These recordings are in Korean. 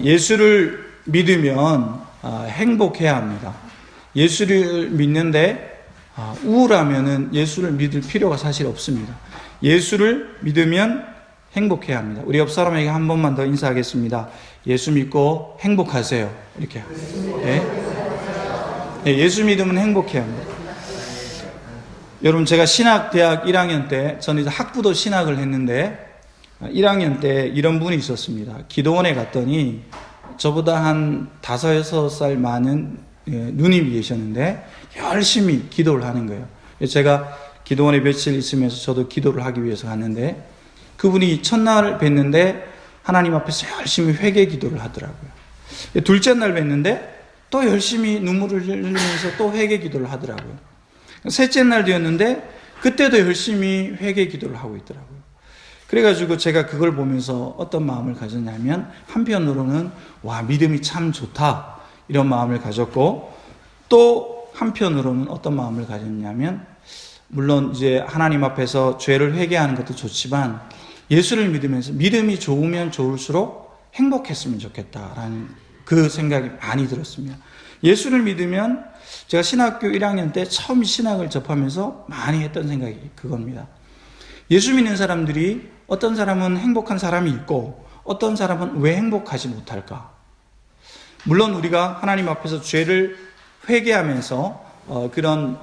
예수를 믿으면 행복해야 합니다. 예수를 믿는데 우울하면은 예수를 믿을 필요가 사실 없습니다. 예수를 믿으면 행복해야 합니다. 우리 옆 사람에게 한 번만 더 인사하겠습니다. 예수 믿고 행복하세요. 이렇게. 네, 예수 믿으면 행복해야 합니다. 여러분, 제가 신학대학 1학년 때, 저는 이제 학부도 신학을 했는데 1학년 때 이런 분이 있었습니다. 기도원에 갔더니 저보다 한 5, 6살 많은 누님이 계셨는데 열심히 기도를 하는 거예요. 제가 기도원에 며칠 있으면서 저도 기도를 하기 위해서 갔는데 그분이 첫날 뵀는데 하나님 앞에서 열심히 회개 기도를 하더라고요. 둘째 날 뵀는데 또 열심히 눈물을 흘리면서 또 회개 기도를 하더라고요. 셋째 날 되었는데 그때도 열심히 회개 기도를 하고 있더라고요. 그래가지고 제가 그걸 보면서 어떤 마음을 가졌냐면 한편으로는 와, 믿음이 참 좋다 이런 마음을 가졌고, 또 한편으로는 어떤 마음을 가졌냐면 물론 이제 하나님 앞에서 죄를 회개하는 것도 좋지만 예수를 믿으면서 믿음이 좋으면 좋을수록 행복했으면 좋겠다라는 그 생각이 많이 들었습니다. 예수를 믿으면 제가 신학교 1학년 때 처음 신학을 접하면서 많이 했던 생각이 그겁니다. 예수 믿는 사람들이 어떤 사람은 행복한 사람이 있고 어떤 사람은 왜 행복하지 못할까? 물론 우리가 하나님 앞에서 죄를 회개하면서 그런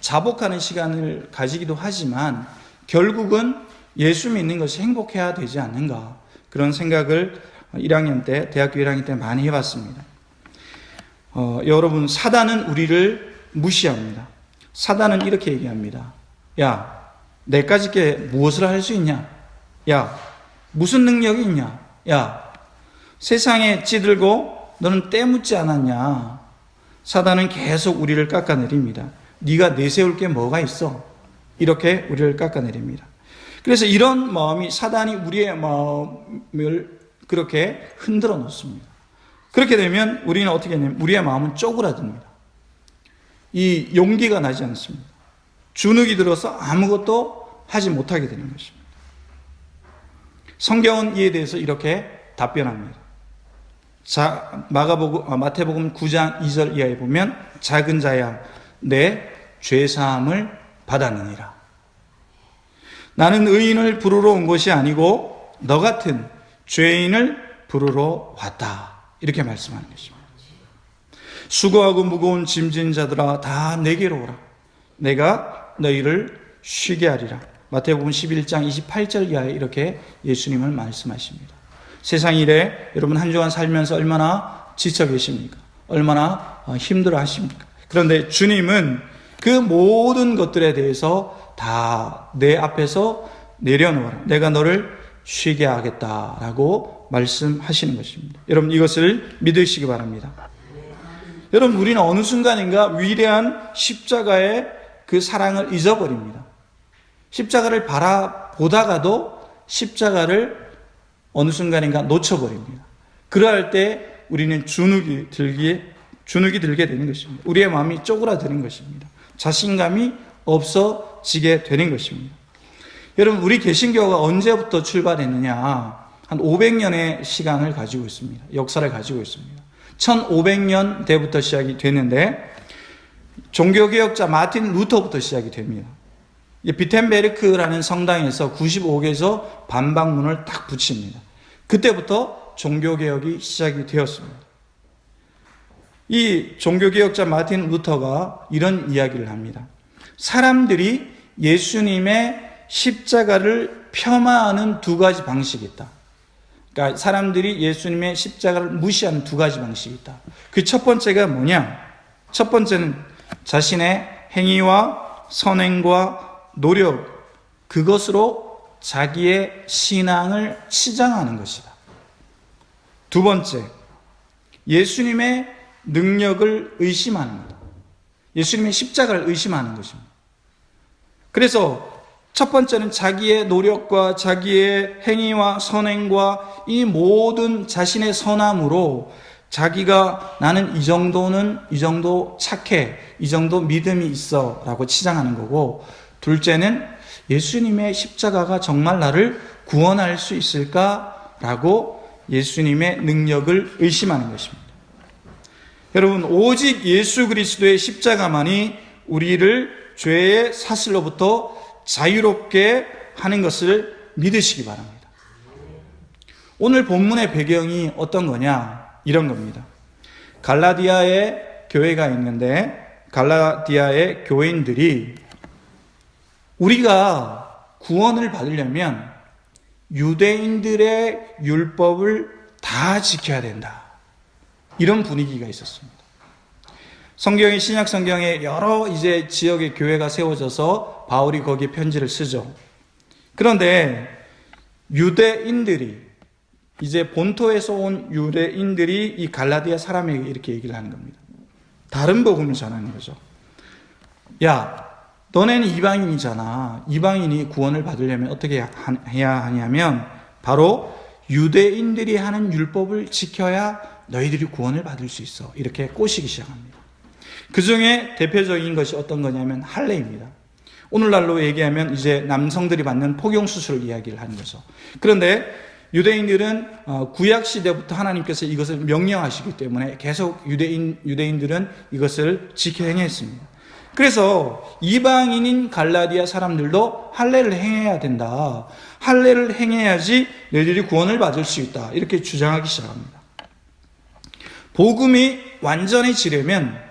자복하는 시간을 가지기도 하지만 결국은 예수 믿는 것이 행복해야 되지 않는가, 그런 생각을 1학년 때, 대학교 1학년 때 많이 해봤습니다. 여러분, 사단은 우리를 무시합니다. 사단은 이렇게 얘기합니다. 야, 내까지 게 무엇을 할 수 있냐? 야, 무슨 능력이 있냐? 야, 세상에 찌들고 너는 때묻지 않았냐? 사단은 계속 우리를 깎아내립니다. 네가 내세울 게 뭐가 있어? 이렇게 우리를 깎아내립니다. 그래서 이런 마음이, 사단이 우리의 마음을 그렇게 흔들어 놓습니다. 그렇게 되면 우리는 어떻게 하냐면 우리의 마음은 쪼그라듭니다. 이 용기가 나지 않습니다. 주눅이 들어서 아무것도 하지 못하게 되는 것입니다. 성경은 이에 대해서 이렇게 답변합니다. 마태복음 9장 2절 이하에 보면 작은 자야 내 죄사함을 받았느니라. 나는 의인을 부르러 온 것이 아니고 너 같은 죄인을 부르러 왔다. 이렇게 말씀하는 것입니다. 수고하고 무거운 짐진 자들아 다 내게로 오라. 내가 너희를 쉬게 하리라. 마태복음 11장 28절 이하에 이렇게 예수님을 말씀하십니다. 세상 일에 여러분 한 주간 살면서 얼마나 지쳐 계십니까? 얼마나 힘들어 하십니까? 그런데 주님은 그 모든 것들에 대해서 다 내 앞에서 내려놓아라. 내가 너를 쉬게 하겠다라고 말씀하시는 것입니다. 여러분, 이것을 믿으시기 바랍니다. 여러분, 우리는 어느 순간인가 위대한 십자가의 그 사랑을 잊어버립니다. 십자가를 바라보다가도 십자가를 어느 순간인가 놓쳐버립니다. 그러할 때 우리는 주눅이 들게 되는 것입니다. 우리의 마음이 쪼그라드는 것입니다. 자신감이 없어지게 되는 것입니다. 여러분, 우리 개신교가 언제부터 출발했느냐? 한 500년의 시간을 가지고 있습니다. 역사를 가지고 있습니다. 1500년대부터 시작이 되는데 종교개혁자 마틴 루터부터 시작이 됩니다. 비텐베르크라는 성당에서 95개에서 반박문을 딱 붙입니다. 그때부터 종교개혁이 시작이 되었습니다. 이 종교개혁자 마틴 루터가 이런 이야기를 합니다. 사람들이 예수님의 십자가를 폄하하는 두 가지 방식이 있다. 그러니까 사람들이 예수님의 십자가를 무시하는 두 가지 방식이 있다. 그 첫 번째가 뭐냐? 첫 번째는 자신의 행위와 선행과 노력, 그것으로 자기의 신앙을 치장하는 것이다. 두 번째, 예수님의 능력을 의심하는 것. 예수님의 십자가를 의심하는 것입니다. 그래서 첫 번째는 자기의 노력과 자기의 행위와 선행과 이 모든 자신의 선함으로 자기가 나는 이 정도 착해, 이 정도 믿음이 있어 라고 치장하는 거고, 둘째는 예수님의 십자가가 정말 나를 구원할 수 있을까 라고 예수님의 능력을 의심하는 것입니다. 여러분, 오직 예수 그리스도의 십자가만이 우리를 죄의 사슬로부터 자유롭게 하는 것을 믿으시기 바랍니다. 오늘 본문의 배경이 어떤 거냐? 이런 겁니다. 갈라디아에 교회가 있는데 갈라디아의 교인들이 우리가 구원을 받으려면 유대인들의 율법을 다 지켜야 된다. 이런 분위기가 있었습니다. 성경의 신약 성경에 여러 이제 지역의 교회가 세워져서 바울이 거기에 편지를 쓰죠. 그런데 유대인들이 이제 본토에서 온 유대인들이 이 갈라디아 사람에게 이렇게 얘기를 하는 겁니다. 다른 복음을 전하는 거죠. 야, 너네는 이방인이잖아. 이방인이 구원을 받으려면 어떻게 해야 하냐면 바로 유대인들이 하는 율법을 지켜야 너희들이 구원을 받을 수 있어. 이렇게 꼬시기 시작합니다. 그 중에 대표적인 것이 어떤 거냐면 할례입니다. 오늘날로 얘기하면 이제 남성들이 받는 포경수술 이야기를 하는 거죠. 그런데 유대인들은 구약 시대부터 하나님께서 이것을 명령하시기 때문에 계속 유대인들은 이것을 지켜 행했습니다. 그래서 이방인인 갈라디아 사람들도 할례를 행해야 된다. 할례를 행해야지 너희들이 구원을 받을 수 있다. 이렇게 주장하기 시작합니다. 복음이 완전해지려면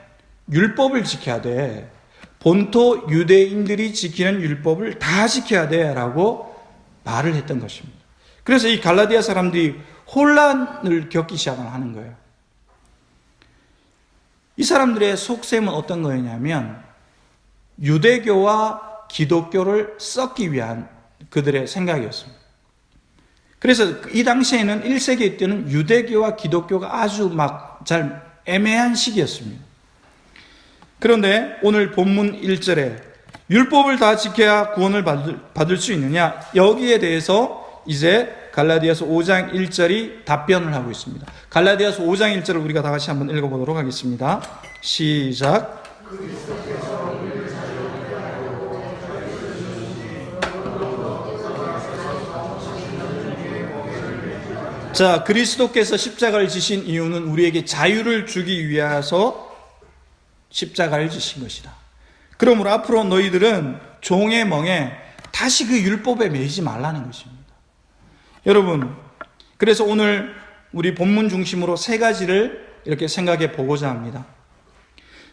율법을 지켜야 돼. 본토 유대인들이 지키는 율법을 다 지켜야 돼 라고 말을 했던 것입니다. 그래서 이 갈라디아 사람들이 혼란을 겪기 시작하는 거예요. 이 사람들의 속셈은 어떤 거였냐면 유대교와 기독교를 섞기 위한 그들의 생각이었습니다. 그래서 이 당시에는 1세기 때는 유대교와 기독교가 아주 막 잘 애매한 시기였습니다. 그런데 오늘 본문 1절에 율법을 다 지켜야 구원을 받을 수 있느냐? 여기에 대해서 이제 갈라디아서 5장 1절이 답변을 하고 있습니다. 갈라디아서 5장 1절을 우리가 다 같이 한번 읽어보도록 하겠습니다. 시작. 자, 그리스도께서 십자가를 지신 이유는 우리에게 자유를 주기 위해서 십자가를 지신 것이다. 그러므로 앞으로 너희들은 종의 멍에 다시 그 율법에 매이지 말라는 것입니다. 여러분, 그래서 오늘 우리 본문 중심으로 세 가지를 이렇게 생각해 보고자 합니다.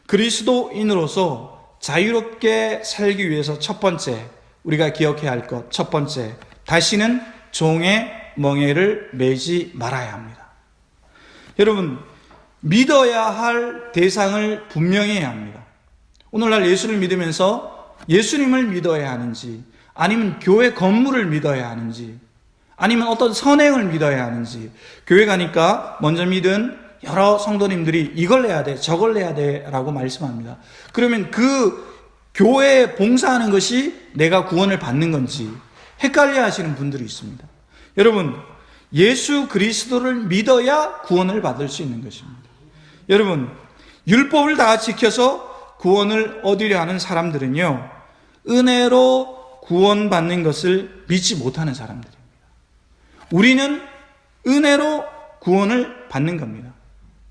그리스도인으로서 자유롭게 살기 위해서 첫 번째, 우리가 기억해야 할 것, 첫 번째, 다시는 종의 멍에를 매지 말아야 합니다. 여러분, 믿어야 할 대상을 분명히 해야 합니다. 오늘날 예수를 믿으면서 예수님을 믿어야 하는지, 아니면 교회 건물을 믿어야 하는지, 아니면 어떤 선행을 믿어야 하는지, 교회 가니까 먼저 믿은 여러 성도님들이 이걸 해야 돼, 저걸 해야 돼 라고 말씀합니다. 그러면 그 교회에 봉사하는 것이 내가 구원을 받는 건지 헷갈려 하시는 분들이 있습니다. 여러분, 예수 그리스도를 믿어야 구원을 받을 수 있는 것입니다. 여러분, 율법을 다 지켜서 구원을 얻으려 하는 사람들은요, 은혜로 구원받는 것을 믿지 못하는 사람들입니다. 우리는 은혜로 구원을 받는 겁니다.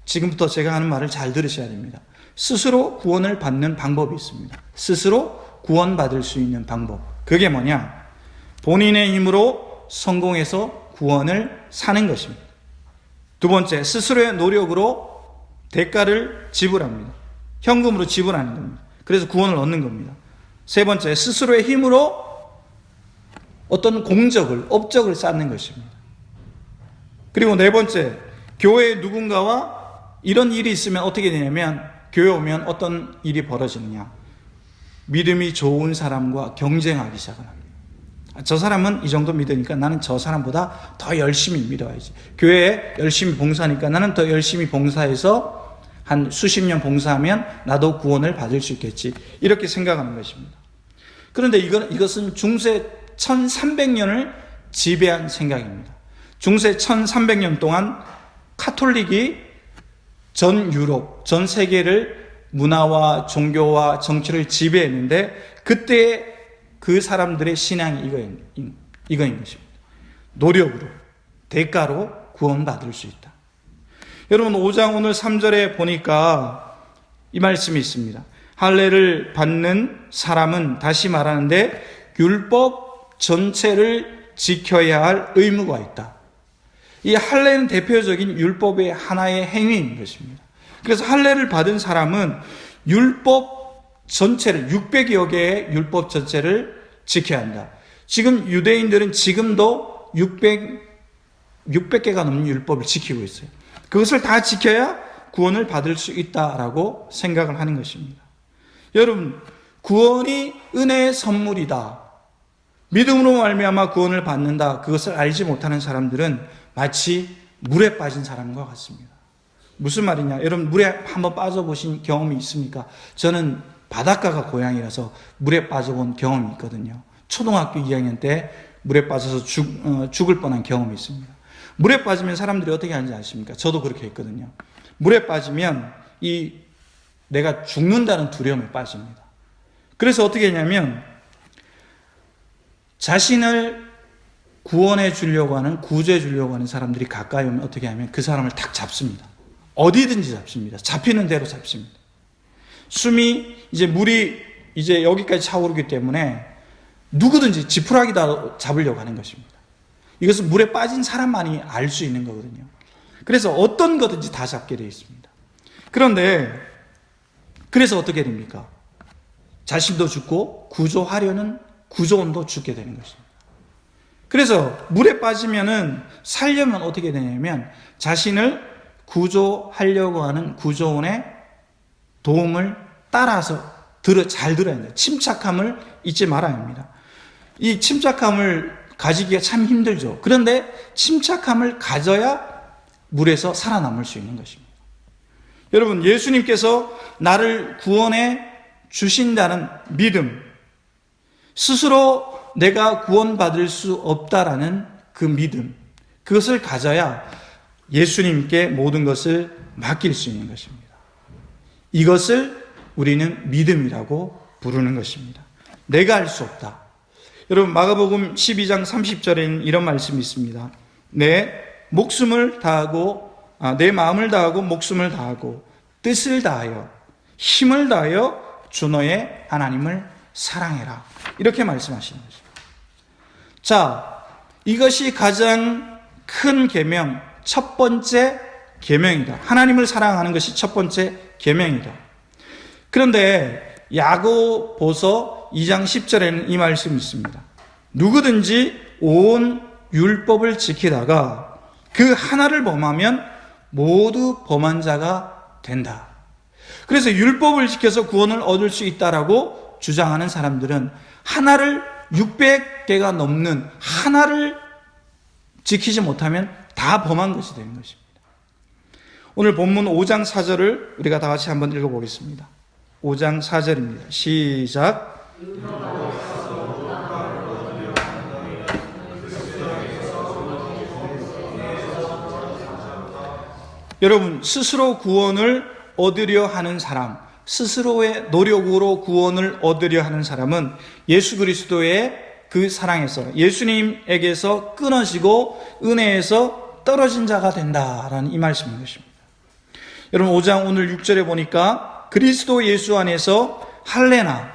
지금부터 제가 하는 말을 잘 들으셔야 됩니다. 스스로 구원을 받는 방법이 있습니다. 스스로 구원받을 수 있는 방법. 그게 뭐냐? 본인의 힘으로 성공해서 구원을 사는 것입니다. 두 번째, 스스로의 노력으로 대가를 지불합니다. 현금으로 지불하는 겁니다. 그래서 구원을 얻는 겁니다. 세 번째, 스스로의 힘으로 어떤 공적을, 업적을 쌓는 것입니다. 그리고 네 번째, 교회에 누군가와 이런 일이 있으면 어떻게 되냐면, 교회 오면 어떤 일이 벌어지느냐? 믿음이 좋은 사람과 경쟁하기 시작합니다. 저 사람은 이 정도 믿으니까 나는 저 사람보다 더 열심히 믿어야지. 교회에 열심히 봉사하니까 나는 더 열심히 봉사해서 한 수십 년 봉사하면 나도 구원을 받을 수 있겠지. 이렇게 생각하는 것입니다. 그런데 이것은 중세 1300년을 지배한 생각입니다. 중세 1300년 동안 카톨릭이 전 유럽, 전 세계를 문화와 종교와 정치를 지배했는데 그때 그 사람들의 신앙이 이거인 것입니다. 노력으로, 대가로 구원받을 수 있다. 여러분 5장 오늘 3절에 보니까 이 말씀이 있습니다. 할례를 받는 사람은, 다시 말하는데 율법 전체를 지켜야 할 의무가 있다. 이 할례는 대표적인 율법의 하나의 행위인 것입니다. 그래서 할례를 받은 사람은 율법 전체를, 600여 개의 율법 전체를 지켜야 한다. 지금 유대인들은 지금도 600개가 넘는 율법을 지키고 있어요. 그것을 다 지켜야 구원을 받을 수 있다라고 생각을 하는 것입니다. 여러분, 구원이 은혜의 선물이다, 믿음으로 말미암아 구원을 받는다, 그것을 알지 못하는 사람들은 마치 물에 빠진 사람과 같습니다. 무슨 말이냐? 여러분 물에 한번 빠져보신 경험이 있습니까? 저는 바닷가가 고향이라서 물에 빠져본 경험이 있거든요. 초등학교 2학년 때 물에 빠져서 죽을 뻔한 경험이 있습니다. 물에 빠지면 사람들이 어떻게 하는지 아십니까? 저도 그렇게 했거든요. 물에 빠지면 내가 죽는다는 두려움에 빠집니다. 그래서 어떻게 했냐면 자신을 구원해 주려고 하는, 구조해 주려고 하는 사람들이 가까이 오면 어떻게 하면 그 사람을 탁 잡습니다. 어디든지 잡습니다. 잡히는 대로 잡습니다. 물이 이제 여기까지 차오르기 때문에 누구든지 지푸라기 다 잡으려고 하는 것입니다. 이것은 물에 빠진 사람만이 알 수 있는 거거든요. 그래서 어떤 거든지 다 잡게 되어 있습니다. 그래서 어떻게 됩니까? 자신도 죽고 구조하려는 구조원도 죽게 되는 것입니다. 그래서 물에 빠지면은 살려면 어떻게 되냐면 자신을 구조하려고 하는 구조원의 도움을 따라서 잘 들어야 합니다. 침착함을 잊지 말아야 합니다. 이 침착함을 가지기가 참 힘들죠. 그런데 침착함을 가져야 물에서 살아남을 수 있는 것입니다. 여러분, 예수님께서 나를 구원해 주신다는 믿음, 스스로 내가 구원받을 수 없다라는 그 믿음, 그것을 가져야 예수님께 모든 것을 맡길 수 있는 것입니다. 이것을 우리는 믿음이라고 부르는 것입니다. 내가 할 수 없다. 여러분, 마가복음 12장 30절에는 이런 말씀이 있습니다. 내 마음을 다하고 목숨을 다하고 뜻을 다하여 힘을 다하여 주 너의 하나님을 사랑해라. 이렇게 말씀하시는 것입니다. 자, 이것이 가장 큰 계명, 첫 번째 계명이다. 하나님을 사랑하는 것이 첫 번째 계명이다. 그런데 야고보서 2장 10절에는 이 말씀이 있습니다. 누구든지 온 율법을 지키다가 그 하나를 범하면 모두 범한 자가 된다. 그래서 율법을 지켜서 구원을 얻을 수 있다라고 주장하는 사람들은 600개가 넘는 하나를 지키지 못하면 다 범한 것이 되는 것입니다. 오늘 본문 5장 4절을 우리가 다 같이 한번 읽어보겠습니다. 5장 4절입니다. 시작. 여러분, 스스로 구원을 얻으려 하는 사람, 스스로의 노력으로 구원을 얻으려 하는 사람은 예수 그리스도의 그 사랑에서, 예수님에게서 끊어지고 은혜에서 떨어진 자가 된다라는 이 말씀인 것입니다. 여러분, 5장 오늘 6절에 보니까 그리스도 예수 안에서 할례나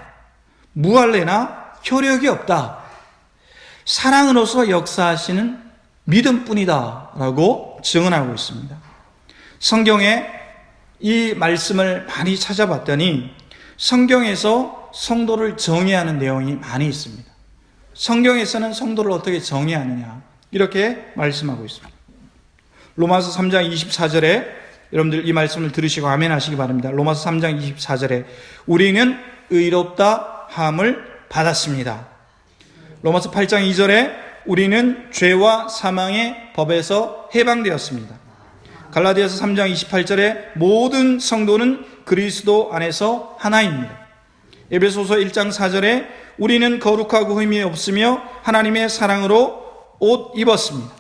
무할례나 효력이 없다. 사랑으로서 역사하시는 믿음뿐이다 라고 증언하고 있습니다. 성경에 이 말씀을 많이 찾아봤더니 성경에서 성도를 정의하는 내용이 많이 있습니다. 성경에서는 성도를 어떻게 정의하느냐 이렇게 말씀하고 있습니다. 로마서 3장 24절에 여러분들 이 말씀을 들으시고 아멘 하시기 바랍니다. 로마서 3장 24절에 우리는 의롭다 함을 받았습니다. 로마서 8장 2절에 우리는 죄와 사망의 법에서 해방되었습니다. 갈라디아서 3장 28절에 모든 성도는 그리스도 안에서 하나입니다. 에베소서 1장 4절에 우리는 거룩하고 흠이 없으며 하나님의 사랑으로 옷 입었습니다.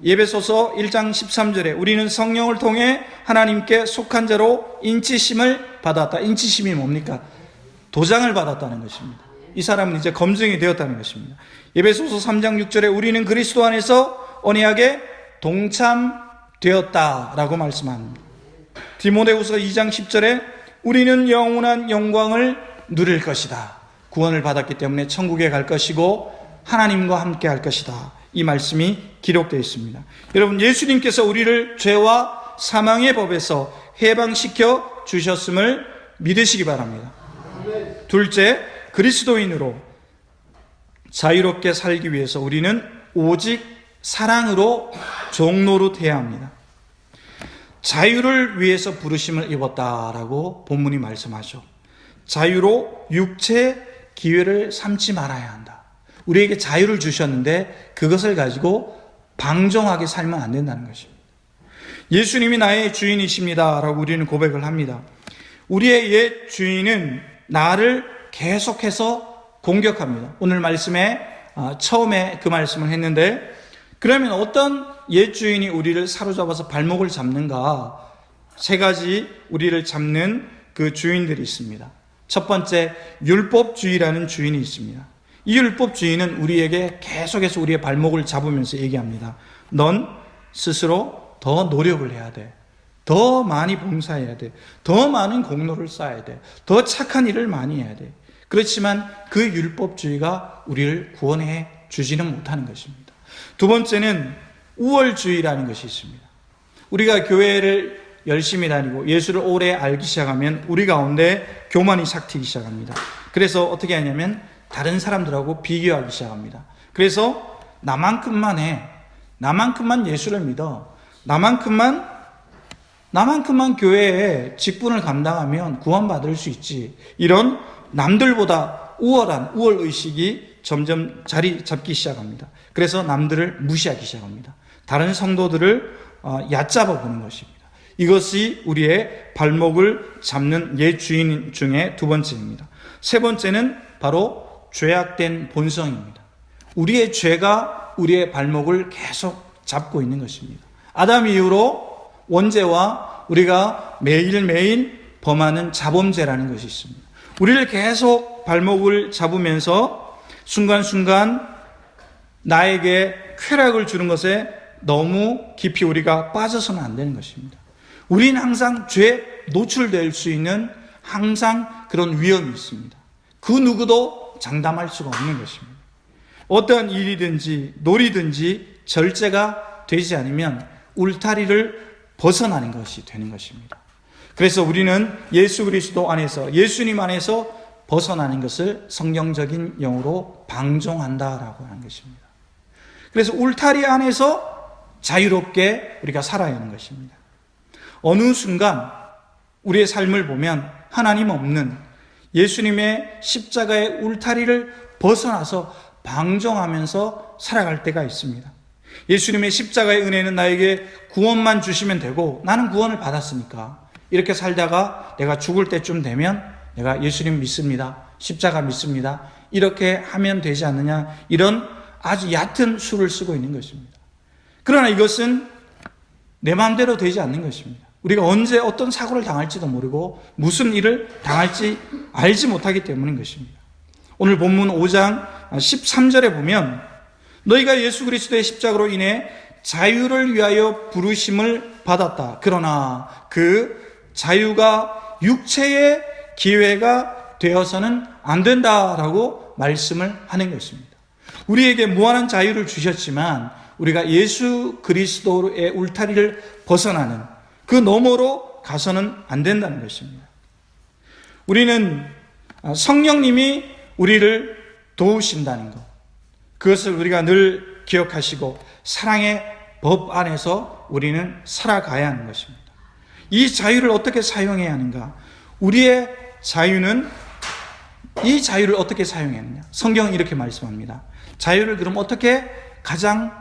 에베소서 1장 13절에 우리는 성령을 통해 하나님께 속한 자로 인치심을 받았다. 인치심이 뭡니까? 도장을 받았다는 것입니다. 이 사람은 이제 검증이 되었다는 것입니다. 에베소서 3장 6절에 우리는 그리스도 안에서 언약의 동참되었다라고 말씀합니다. 디모데후서 2장 10절에 우리는 영원한 영광을 누릴 것이다. 구원을 받았기 때문에 천국에 갈 것이고 하나님과 함께 할 것이다. 이 말씀이 기록되어 있습니다. 여러분, 예수님께서 우리를 죄와 사망의 법에서 해방시켜 주셨음을 믿으시기 바랍니다. 둘째, 그리스도인으로 자유롭게 살기 위해서 우리는 오직 사랑으로 종노릇해야 합니다. 자유를 위해서 부르심을 입었다라고 본문이 말씀하죠. 자유로 육체의 기회를 삼지 말아야 한다. 우리에게 자유를 주셨는데 그것을 가지고 방종하게 살면 안 된다는 것입니다. 예수님이 나의 주인이십니다 라고 우리는 고백을 합니다. 우리의 옛 주인은 나를 계속해서 공격합니다. 오늘 말씀에 처음에 그 말씀을 했는데, 그러면 어떤 옛 주인이 우리를 사로잡아서 발목을 잡는가? 세 가지 우리를 잡는 그 주인들이 있습니다. 첫 번째, 율법주의라는 주인이 있습니다. 이 율법주의는 우리에게 계속해서 우리의 발목을 잡으면서 얘기합니다. 넌 스스로 더 노력을 해야 돼. 더 많이 봉사해야 돼. 더 많은 공로를 쌓아야 돼. 더 착한 일을 많이 해야 돼. 그렇지만 그 율법주의가 우리를 구원해 주지는 못하는 것입니다. 두 번째는 우월주의라는 것이 있습니다. 우리가 교회를 열심히 다니고 예수를 오래 알기 시작하면 우리 가운데 교만이 삭히기 시작합니다. 그래서 어떻게 하냐면 다른 사람들하고 비교하기 시작합니다. 그래서 나만큼만 해. 나만큼만 예수를 믿어. 나만큼만 교회에 직분을 감당하면 구원받을 수 있지. 이런 남들보다 우월한 우월의식이 점점 자리 잡기 시작합니다. 그래서 남들을 무시하기 시작합니다. 다른 성도들을 얕잡아 보는 것입니다. 이것이 우리의 발목을 잡는 옛 주인 중에 두 번째입니다. 세 번째는 바로 죄악된 본성입니다. 우리의 죄가 우리의 발목을 계속 잡고 있는 것입니다. 아담 이후로 원죄와 우리가 매일매일 범하는 자범죄라는 것이 있습니다. 우리를 계속 발목을 잡으면서 순간순간 나에게 쾌락을 주는 것에 너무 깊이 우리가 빠져서는 안 되는 것입니다. 우리는 항상 죄에 노출될 수 있는 항상 그런 위험이 있습니다. 그 누구도 장담할 수가 없는 것입니다. 어떠한 일이든지 놀이든지 절제가 되지 않으면 울타리를 벗어나는 것이 되는 것입니다. 그래서 우리는 예수 그리스도 안에서, 예수님 안에서 벗어나는 것을 성경적인 용어로 방종한다라고 하는 것입니다. 그래서 울타리 안에서 자유롭게 우리가 살아야 하는 것입니다. 어느 순간 우리의 삶을 보면 하나님 없는 예수님의 십자가의 울타리를 벗어나서 방종하면서 살아갈 때가 있습니다. 예수님의 십자가의 은혜는 나에게 구원만 주시면 되고 나는 구원을 받았으니까 이렇게 살다가 내가 죽을 때쯤 되면 내가 예수님 믿습니다. 십자가 믿습니다. 이렇게 하면 되지 않느냐, 이런 아주 얕은 수를 쓰고 있는 것입니다. 그러나 이것은 내 마음대로 되지 않는 것입니다. 우리가 언제 어떤 사고를 당할지도 모르고 무슨 일을 당할지 알지 못하기 때문인 것입니다. 오늘 본문 5장 13절에 보면 너희가 예수 그리스도의 십자가로 인해 자유를 위하여 부르심을 받았다. 그러나 그 자유가 육체의 기회가 되어서는 안 된다라고 말씀을 하는 것입니다. 우리에게 무한한 자유를 주셨지만 우리가 예수 그리스도의 울타리를 벗어나는 그 너머로 가서는 안 된다는 것입니다. 우리는 성령님이 우리를 도우신다는 것, 그것을 우리가 늘 기억하시고 사랑의 법 안에서 우리는 살아가야 하는 것입니다. 이 자유를 어떻게 사용해야 하는가? 우리의 자유는, 이 자유를 어떻게 사용해야 하느냐? 성경은 이렇게 말씀합니다. 자유를 그럼 어떻게 가장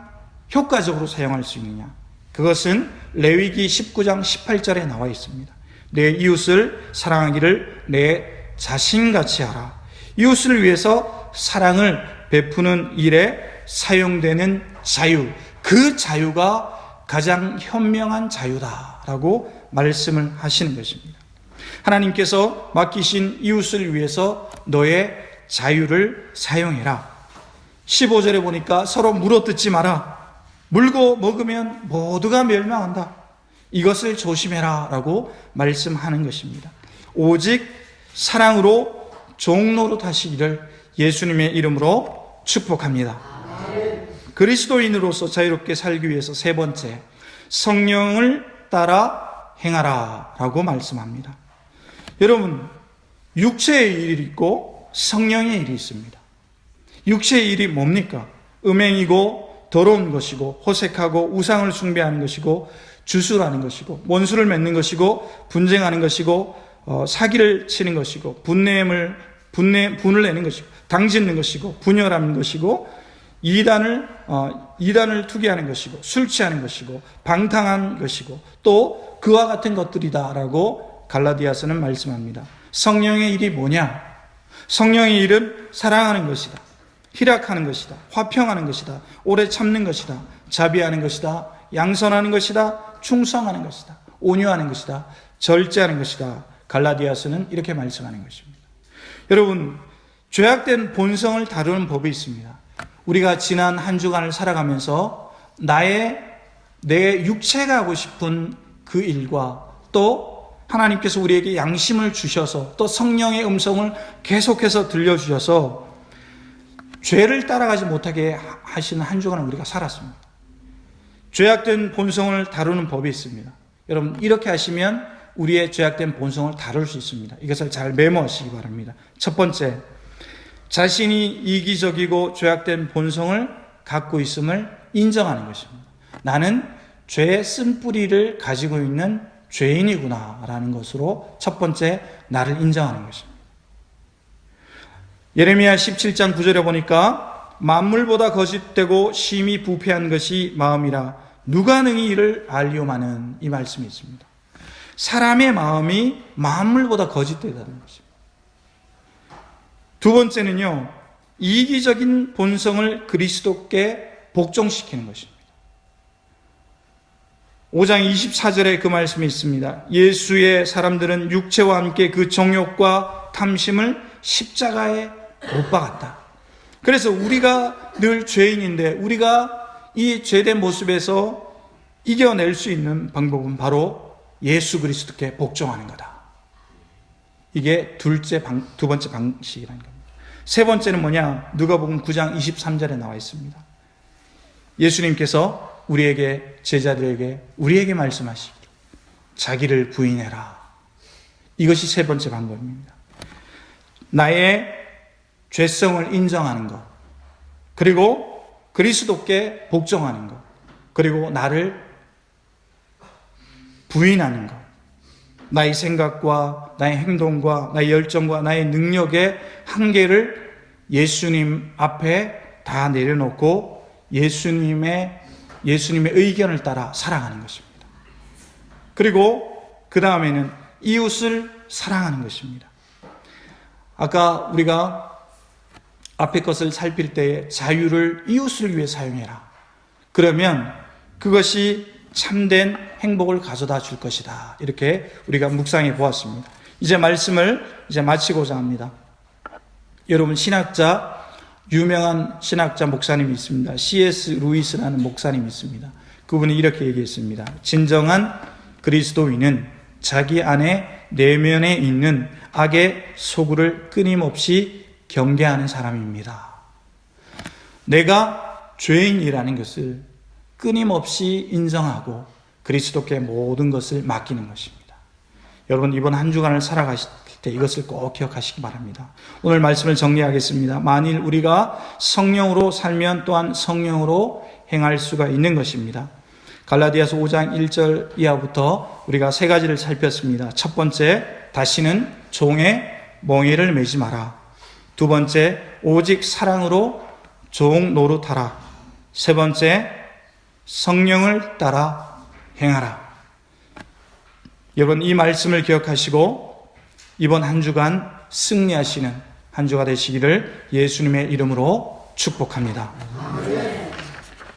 효과적으로 사용할 수 있느냐? 그것은 레위기 19장 18절에 나와 있습니다. 내 이웃을 사랑하기를 내 자신같이 하라. 이웃을 위해서 사랑을 베푸는 일에 사용되는 자유, 그 자유가 가장 현명한 자유다라고 말씀을 하시는 것입니다. 하나님께서 맡기신 이웃을 위해서 너의 자유를 사용해라. 15절에 보니까 서로 물어뜯지 마라. 물고 먹으면 모두가 멸망한다. 이것을 조심해라 라고 말씀하는 것입니다. 오직 사랑으로 종로로 하시기를 예수님의 이름으로 축복합니다. 그리스도인으로서 자유롭게 살기 위해서 세 번째, 성령을 따라 행하라 라고 말씀합니다. 여러분, 육체의 일이 있고 성령의 일이 있습니다. 육체의 일이 뭡니까? 음행이고 더러운 것이고 호색하고 우상을 숭배하는 것이고 주술하는 것이고 원수를 맺는 것이고 분쟁하는 것이고 사기를 치는 것이고 분을 내는 것이고 당짓는 것이고 분열하는 것이고 이단을 투기하는 것이고 술 취하는 것이고 방탕한 것이고 또 그와 같은 것들이다라고 갈라디아서는 말씀합니다. 성령의 일이 뭐냐? 성령의 일은 사랑하는 것이다. 희락하는 것이다. 화평하는 것이다. 오래 참는 것이다. 자비하는 것이다. 양선하는 것이다. 충성하는 것이다. 온유하는 것이다. 절제하는 것이다. 갈라디아서는 이렇게 말씀하는 것입니다. 여러분, 죄악된 본성을 다루는 법이 있습니다. 우리가 지난 한 주간을 살아가면서 내 육체가 하고 싶은 그 일과 또 하나님께서 우리에게 양심을 주셔서 또 성령의 음성을 계속해서 들려주셔서 죄를 따라가지 못하게 하시는 한 주간을 우리가 살았습니다. 죄악된 본성을 다루는 법이 있습니다. 여러분, 이렇게 하시면 우리의 죄악된 본성을 다룰 수 있습니다. 이것을 잘 메모하시기 바랍니다. 첫 번째, 자신이 이기적이고 죄악된 본성을 갖고 있음을 인정하는 것입니다. 나는 죄의 쓴뿌리를 가지고 있는 죄인이구나 라는 것으로 첫 번째, 나를 인정하는 것입니다. 예레미야 17장 9절에 보니까 만물보다 거짓되고 심히 부패한 것이 마음이라 누가 능히 이를 알리오마는, 이 말씀이 있습니다. 사람의 마음이 만물보다 거짓되다는 것입니다. 두 번째는요, 이기적인 본성을 그리스도께 복종시키는 것입니다. 5장 24절에 그 말씀이 있습니다. 예수의 사람들은 육체와 함께 그 정욕과 탐심을 십자가에 못 박았다. 그래서 우리가 늘 죄인인데 우리가 이 죄된 모습에서 이겨낼 수 있는 방법은 바로 예수 그리스도께 복종하는 거다. 이게 두 번째 방식이라는 겁니다. 세 번째는 뭐냐? 누가복음 9장 23절에 나와 있습니다. 예수님께서 우리에게, 제자들에게, 우리에게 말씀하시기를 자기를 부인해라. 이것이 세 번째 방법입니다. 나의 죄성을 인정하는 것, 그리고 그리스도께 복종하는 것, 그리고 나를 부인하는 것, 나의 생각과 나의 행동과 나의 열정과 나의 능력의 한계를 예수님 앞에 다 내려놓고 예수님의 의견을 따라 살아가는 것입니다. 그리고 그 다음에는 이웃을 사랑하는 것입니다. 아까 우리가 앞에 것을 살필 때에 자유를 이웃을 위해 사용해라. 그러면 그것이 참된 행복을 가져다 줄 것이다. 이렇게 우리가 묵상해 보았습니다. 이제 말씀을 마치고자 합니다. 여러분, 유명한 신학자 목사님이 있습니다. C.S. 루이스라는 목사님이 있습니다. 그분이 이렇게 얘기했습니다. 진정한 그리스도인은 자기 안에 내면에 있는 악의 소굴을 끊임없이 경계하는 사람입니다. 내가 죄인이라는 것을 끊임없이 인정하고 그리스도께 모든 것을 맡기는 것입니다. 여러분, 이번 한 주간을 살아가실 때 이것을 꼭 기억하시기 바랍니다. 오늘 말씀을 정리하겠습니다. 만일 우리가 성령으로 살면 또한 성령으로 행할 수가 있는 것입니다. 갈라디아서 5장 1절 이하부터 우리가 세 가지를 살폈습니다. 첫 번째, 다시는 종의 멍에를 매지 마라. 두 번째, 오직 사랑으로 종 노릇하라. 세 번째, 성령을 따라 행하라. 여러분, 이 말씀을 기억하시고 이번 한 주간 승리하시는 한 주가 되시기를 예수님의 이름으로 축복합니다.